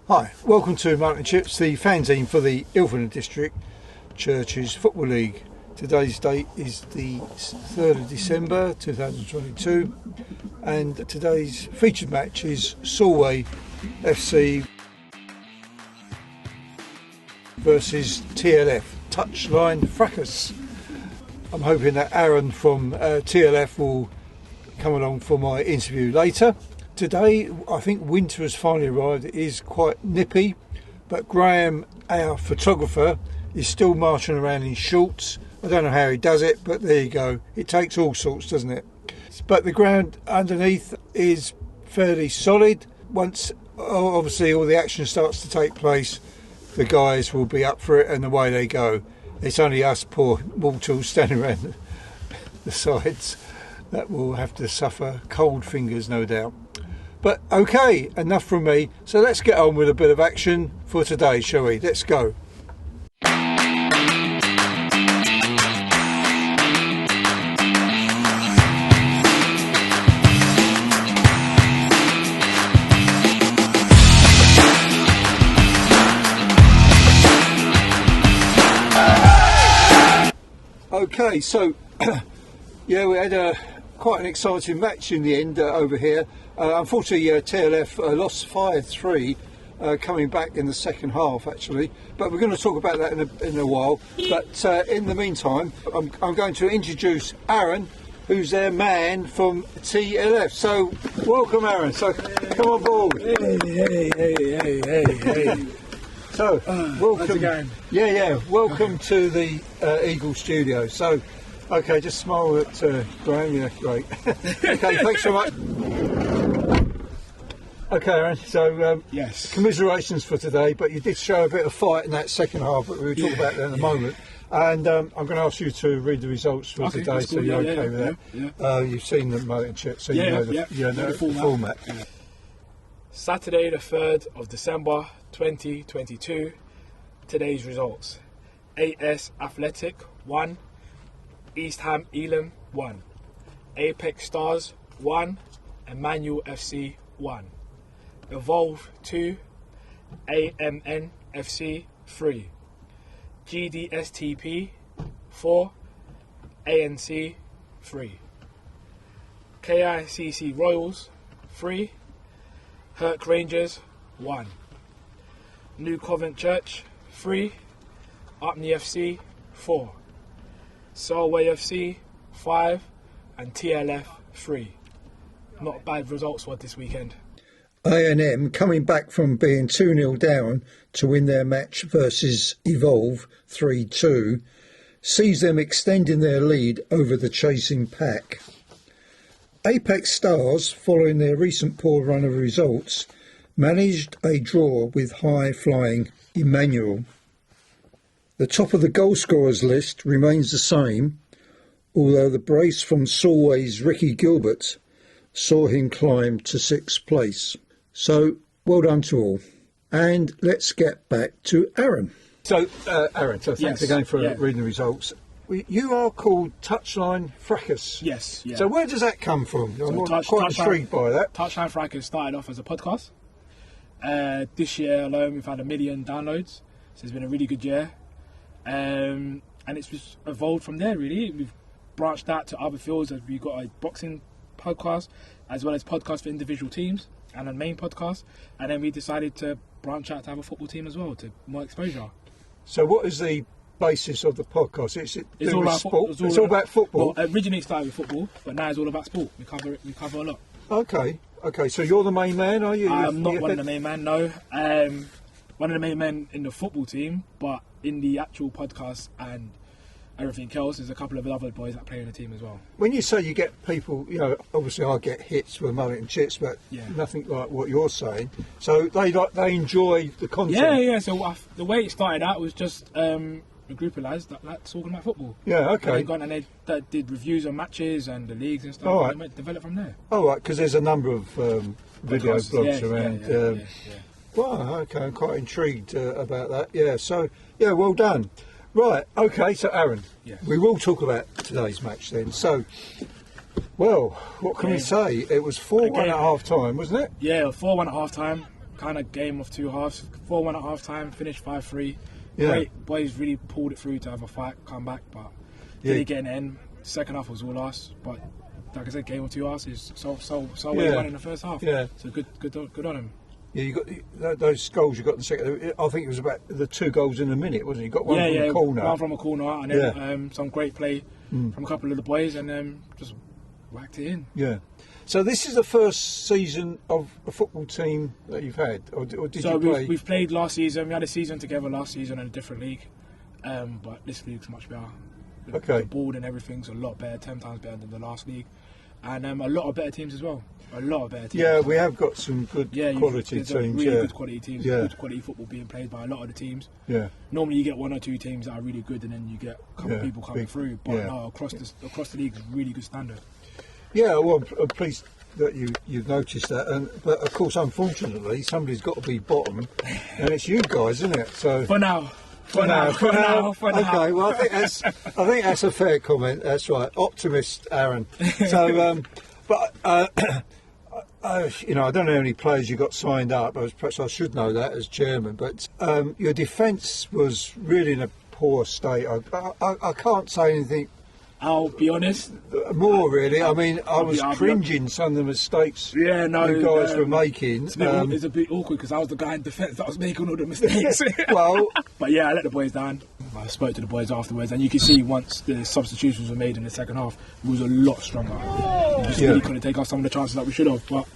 Hi, welcome to Mullet and Chips, the fanzine for the Ilford District Churches Football League. Today's date is the 3rd of December 2022 and today's featured match is Solway FC versus TLF, Touchline Fracas. I'm hoping that Aaron from TLF will come along for my interview later. Today, I think winter has finally arrived. It is quite nippy, but Graham, our photographer, is still marching around in shorts. I don't know how he does it, but there you go. It takes all sorts, doesn't it? But the ground underneath is fairly solid. Once, obviously, all the action starts to take place, the guys will be up for it and away they go. It's only us poor mortals standing around the sides that will have to suffer cold fingers, no doubt. But okay, enough from me. So let's get on with a bit of action for today, shall we? Let's go. Okay, so yeah, we had quite an exciting match in the end over here. Unfortunately, TLF lost 5-3, coming back in the second half actually. But we're going to talk about that in a while. But in the meantime, I'm going to introduce Aaron, who's their man from TLF. So welcome, Aaron. So come on board. Hey. So welcome. How's it going? Yeah. Welcome to the Eagle Studio. So. Okay, just smile at Graham, yeah, great. Okay, thanks so much. Okay, Aaron, so yes, commiserations for today, but you did show a bit of fight in that second half, but we will talk about that in a moment. And I'm going to ask you to read the results for today, cool. So you're okay with that? Yeah. You've seen the Mullet and Chips, so you know the format. Yeah. Saturday the 3rd of December 2022, today's results. AS Athletic 1, East Ham Elam 1, Apex Stars 1, Emmanuel FC 1, Evolve 2, AMN FC 3, GDSTP 4, ANC 3, KICC Royals 3, Herc Rangers 1, New Covent Church 3, Upney FC 4, Solway FC 5 and TLF 3. Not bad results for this weekend. A&M coming back from being 2-0 down to win their match versus Evolve 3-2 sees them extending their lead over the chasing pack. Apex Stars, following their recent poor run of results, managed a draw with high-flying Emmanuel. The top of the goal scorers list remains the same, although the brace from Solway's Ricky Gilbert saw him climb to 6th place. So, well done to all. And let's get back to Aaron. So, Aaron, thanks again for reading the results. You are called Touchline Fracas. Yes. Yeah. So where does that come from? I'm quite intrigued by that. Touchline Fracas started off as a podcast. This year alone we've had 1 million downloads, so it's been a really good year. And it's just evolved from there really. We've branched out to other fields. We've got a boxing podcast as well as podcasts for individual teams and a main podcast, and then we decided to branch out to have a football team as well, to more exposure. So what is the basis of the podcast? It's all about sport. It's all about football. Well, originally it started with football, but now it's all about sport. We cover a lot. Okay, so you're the main man, are you? I'm not one of the main men, no. One of the main men in the football team, but in the actual podcast and everything else, there's a couple of other boys that play in the team as well. When you say you get people, obviously I get hits with Mullet and Chips, but nothing like what you're saying. So they enjoy the content. Yeah. So the way it started out was just a group of lads that talking about football. Yeah, okay. They gone and they did reviews on matches and the leagues and stuff. All right. And they developed from there. Oh, right, because there's a number of video blogs around. Yeah. Wow, okay, I'm quite intrigued about that. Yeah, so, well done. Right, okay, so Aaron, we will talk about today's match then. So, well, what can we say? It was 4-1 at half time, wasn't it? Yeah, 4-1 at half time. kind of game of two halves. 4-1 at half time, finished 5-3. Yeah. Great, boys really pulled it through to have a fight, come back, but didn't get in the end. Second half was all us, but like I said, game of two halves is so well won in the first half. Yeah. So good on him. Yeah, you got those goals you got in the second. I think it was about the 2 goals in a minute, wasn't it? You got one from a corner. One from a corner, and then some great play from a couple of the boys, and just whacked it in. Yeah. So this is the first season of a football team that you've had, or did you play? We've played last season. We had a season together last season in a different league, but this league's much better. The board and everything's a lot better, 10 times better than the last league, and a lot of better teams as well. A lot of better teams. Yeah, we have got some good quality teams. Really good quality teams. Good quality football being played by a lot of the teams. Yeah. Normally you get 1 or 2 teams that are really good, and then you get a couple of people coming through. But no, across the league is really good standard. Yeah, well, I'm pleased that you've noticed that, but of course, unfortunately, somebody's got to be bottom, and it's you guys, isn't it? So for now. Okay, well, I think that's a fair comment. That's right, optimist, Aaron. So, I don't know how many players you got signed up. Perhaps I should know that as chairman. But your defence was really in a poor state. I can't say anything. I'll be honest. More really. I mean, I was cringing some of the mistakes you guys were making. It's a bit awkward because I was the guy in defence that was making all the mistakes. Well, but yeah, I let the boys down. I spoke to the boys afterwards, and you can see once the substitutions were made in the second half, we was a lot stronger. We just really couldn't take off some of the chances that we should have. But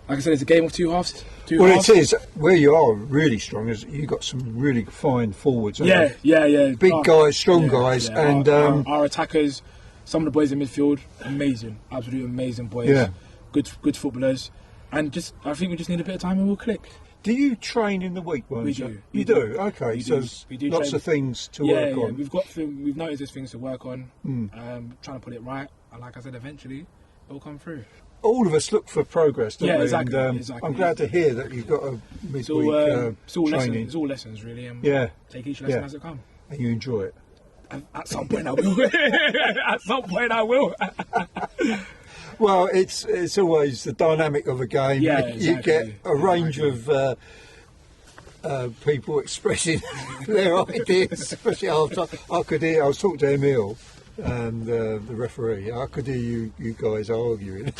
like I said, it's a game of two halves. It is. Where you are really strong is you got some really fine forwards. Yeah. Big guys, strong guys, and our attackers. Some of the boys in midfield, amazing, absolutely amazing boys. Yeah. Good footballers, and I think we just need a bit of time and we'll click. Do you train in the week? We do. You do. Okay, so we do lots of things to work on. We've noticed there's things to work on. Trying to put it right, and like I said, eventually it'll come through. All of us look for progress, don't we? Exactly, and, exactly. I'm glad to hear that you've got a midweek training. It's all lessons, really. And take each lesson as it comes. And you enjoy it. At some point I will. At some point I will. Well, it's always the dynamic of a game. Yeah, exactly. You get a range of people expressing their ideas, especially after I was talking to Emil and the referee. I could hear you guys arguing.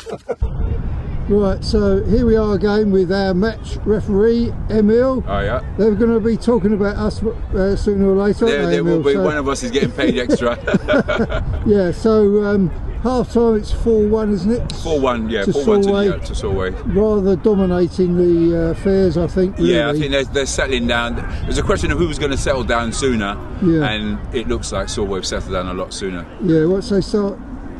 Right, so here we are again with our match referee, Emil. Oh, yeah. They're going to be talking about us sooner or later. There will be. One of us is getting paid extra. Yeah, so half time it's 4-1, isn't it? 4-1, yeah, 4-1 to Solway. Rather dominating the affairs, I think. Really. Yeah, I think they're settling down. There's a question of who was going to settle down sooner, and it looks like Solway have settled down a lot sooner. Yeah, once they start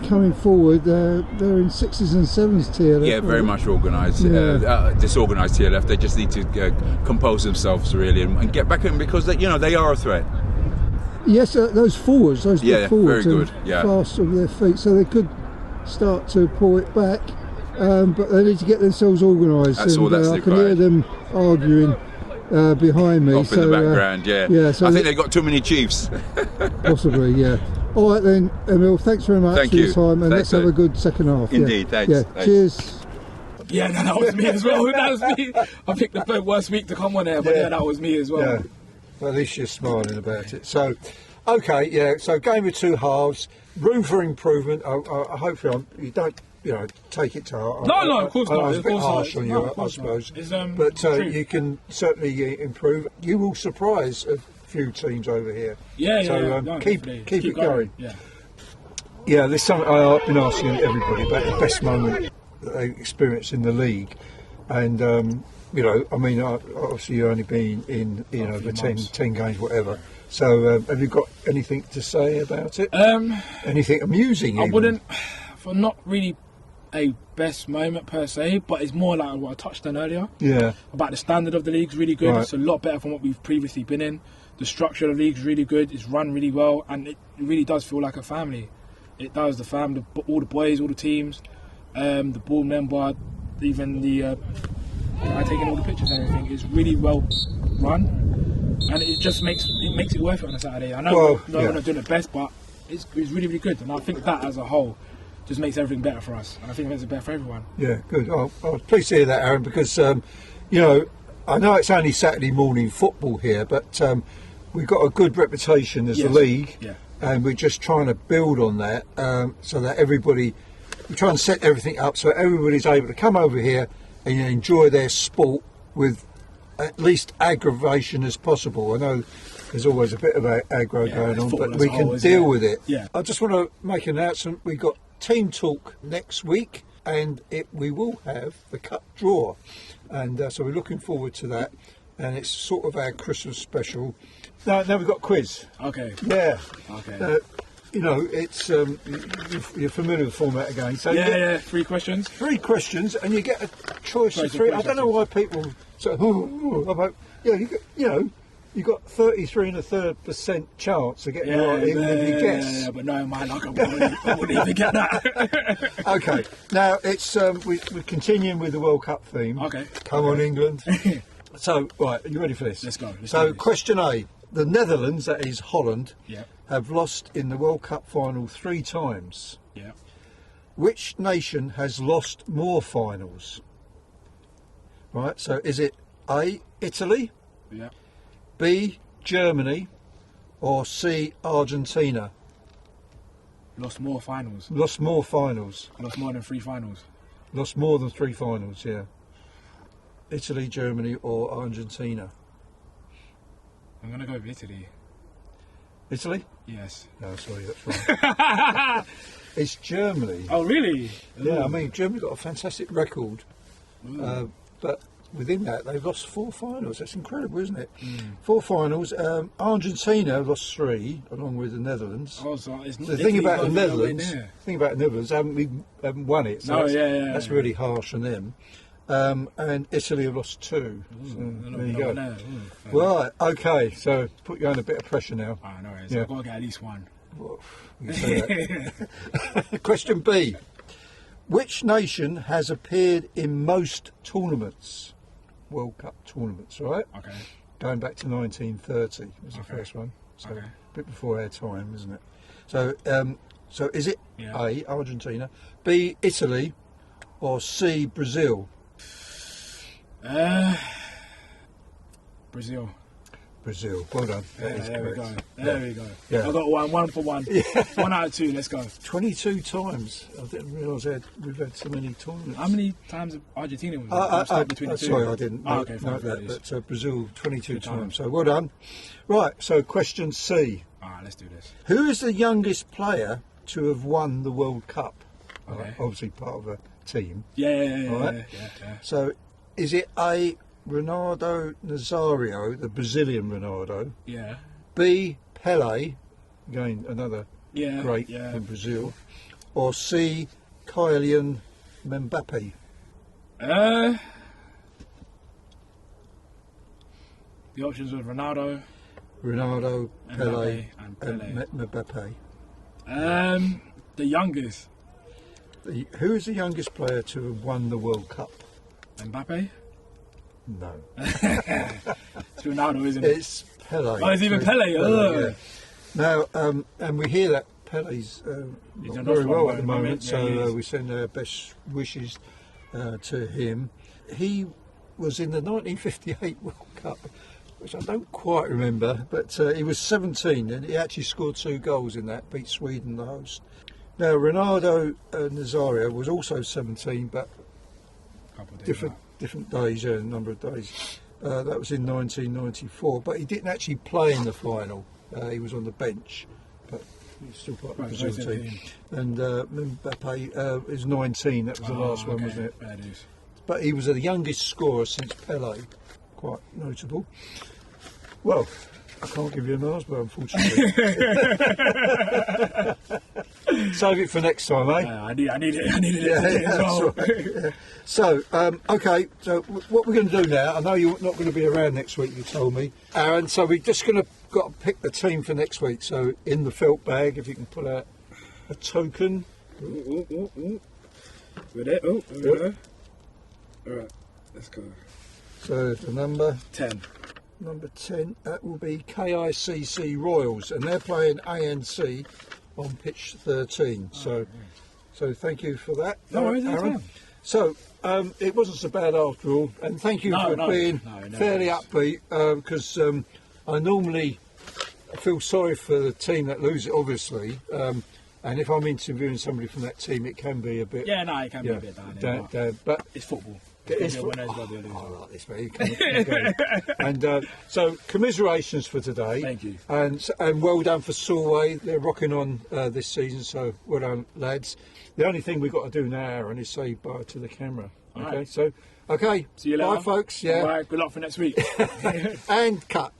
coming forward, they're in 6s and 7s TLF. Yeah, very much organised. Disorganised TLF. They just need to compose themselves really and get back in because they are a threat. Yes, those forwards, big forwards, very good. Fast on their feet, so they could start to pull it back, but they need to get themselves organised. That's all that's I can hear them arguing behind me. Off in the background, so I think they've got too many chiefs. Possibly, yeah. All right then, Emil, thanks very much for your time, and let's have a good second half. Indeed, thanks. Yeah, thanks. Cheers. Yeah, no, that was me as well. That was me. I picked the worst week to come on there, but that was me as well. Yeah. Well, at least you're smiling about it. So, okay, so game of two halves, room for improvement. Hopefully you don't, take it to heart. No, of course not. I was a bit harsh on you, I suppose. But you can certainly improve. You will surprise a few teams over here. Keep it going. Yeah, there's something I've been asking everybody about the best moment that they experience in the league, and obviously you've only been in the 10 games, whatever. So have you got anything to say about it? Anything amusing? I wouldn't, for not really a best moment per se, but it's more like what I touched on earlier. Yeah. About the standard of the league's really good. Right. It's a lot better from what we've previously been in. The structure of the league's really good. It's run really well, and it really does feel like a family. It does. The family, all the boys, all the teams, the board member, even the guy taking all the pictures and everything is really well run, and it just makes it worth it on a Saturday. I know we're not doing the best, but it's really, really good, and I think that as a whole just makes everything better for us, and I think it makes it better for everyone. Yeah, good. I'm pleased to hear that, Aaron, because I know it's only Saturday morning football here, but we've got a good reputation as a league, and we're just trying to build on that so that we try and set everything up so everybody's able to come over here and enjoy their sport with at least aggravation as possible. I know there's always a bit of aggro going on, but we can deal with it. Yeah. I just want to make an announcement. We've got team talk next week, and we will have the cup draw, and so we're looking forward to that, and it's sort of our Christmas special. Now we've got quiz. Okay. Yeah. Okay. It's you're familiar with the format again. So 3 questions. 3 questions, and you get a choice of 3. I don't know why people sort of, you got 33 1/3% chance to get right even if you guess. Yeah, but no, my luck, I wouldn't even get that. Okay, now it's we're continuing with the World Cup theme. Okay. Come on, England. So, right, are you ready for this? Let's go. So, question A: the Netherlands, that is Holland, Yeah. have lost in the World Cup final 3 times. Yeah. Which nation has lost more finals? Right, so is it A, Italy, Yeah. B, Germany, or C, Argentina? Lost more finals. Lost more finals. Lost more than 3 finals. Lost more than 3 finals, yeah. Italy, Germany, or Argentina? I'm going to go with Italy. Italy? Yes. No, sorry, that's wrong. It's Germany. Oh, really? Yeah, I mean, Germany got a fantastic record, but within that, they've lost 4 finals. That's incredible, isn't it? 4 finals. Argentina lost 3, along with the Netherlands. Oh, so it's The thing about the Netherlands, haven't won it. So that's really harsh on them. And Italy have lost 2. So there you go. Right, okay, so put you under a bit of pressure now. Oh, no worries. I've got to get at least 1. Well, you can say that. Question B. Which nation has appeared in most tournaments? World Cup tournaments, right? Okay. Going back to 1930 was the first one. So a bit before our time, isn't it? So is it A, Argentina, B, Italy, or C, Brazil? Brazil. Brazil. Well done. There we go. There we go. Yeah. I got 1 for 1. 1 out of 2. Let's go. 22 times. I didn't realise we've had so many tournaments. How many times have Argentina won? Between the 2? Sorry, I didn't know that. But Brazil 22 times. So well done. Right. So question C. Alright, let's do this. Who is the youngest player to have won the World Cup? Okay. Right, obviously part of a team. Yeah. So is it A, Ronaldo Nazario, the Brazilian Ronaldo? Yeah. B, Pele, again another great from from Brazil, or C, Kylian Mbappe? The options were Ronaldo, Pele, and Mbappe. The youngest. Who is the youngest player to have won the World Cup? Mbappe? No. It's Ronaldo, isn't it? It's Pele. Oh, it's even Pele. Yeah. Now, and we hear that Pele's not very well at the moment, so we send our best wishes to him. He was in the 1958 World Cup, which I don't quite remember, but he was 17 and he actually scored 2 goals in that, beat Sweden, the host. Now, Ronaldo Nazario was also 17, but different days, a number of days. That was in 1994, but he didn't actually play in the final. He was on the bench, but he's still part of the Brazil team. And Mbappe is 19, that was the last one, wasn't it? That is. But he was the youngest scorer since Pele, quite notable. Well, I can't give you an answer, unfortunately. Save it for next time, eh? I needed it as well. Right. So, okay, so what we're going to do now, I know you're not going to be around next week, you told me, Aaron, so we're just got to pick the team for next week. So, in the felt bag, if you can pull out a token. With it, there we go. Alright, let's go. So, the number? 10. Number 10, that will be KICC Royals, and they're playing ANC on pitch 13. So thank you for that, No worries, Aaron. So it wasn't so bad after all, and thank you for being fairly upbeat, because I normally feel sorry for the team that lose it, obviously. And if I'm interviewing somebody from that team, it can be a bit. Yeah, no, it can be a bit down. But it's football. I like this, mate. And so, commiserations for today. Thank you. And well done for Solway. They're rocking on this season, so well done, lads. The only thing we've got to do now, Aaron, is say bye to the camera. Okay, right. So, okay. See you later. Bye, folks. Yeah. All right, good luck for next week. And cut.